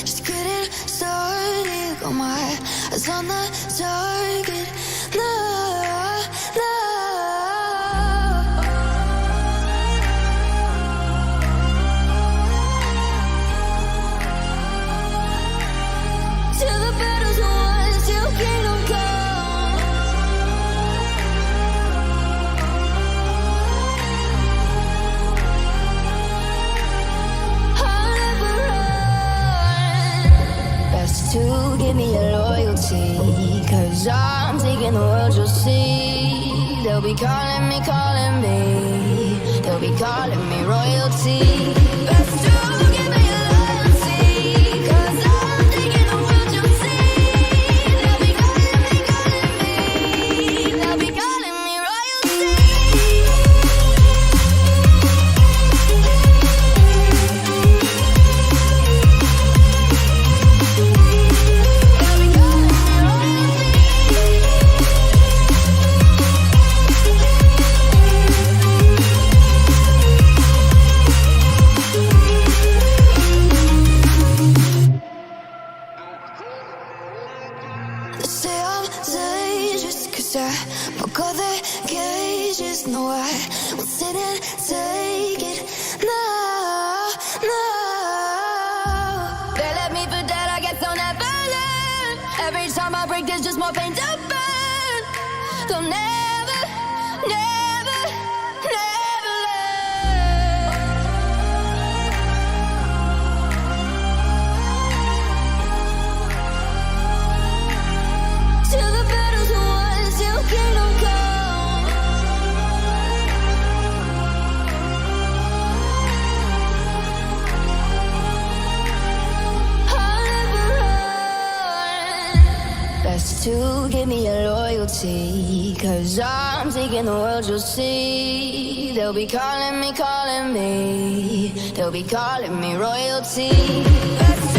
just getting started. Got my eyes on the target. No, no. Till the battle's won, till kingdom come. I'll never run. Best to give me your loyalty, 'cause I'm taking the world, you'll see. They'll be calling me, they'll be calling me royalty. Best to give me your loyalty, 'cause I'm taking the world, you'll see. They'll be calling me, they'll be calling me royalty. They say I'm dangerous 'cause I broke all the cages. No, I won't sit and take it. No, no. They left me for dead, I guess I'll never learn. Every time I break, there's just more pain to burn. They'll never, never, never learn. Till the battle's won, till kingdom come. I'll never run. Best to give me your loyalty, 'cause I'm taking the world, you'll see. They'll be calling me, they'll be calling me royalty. Best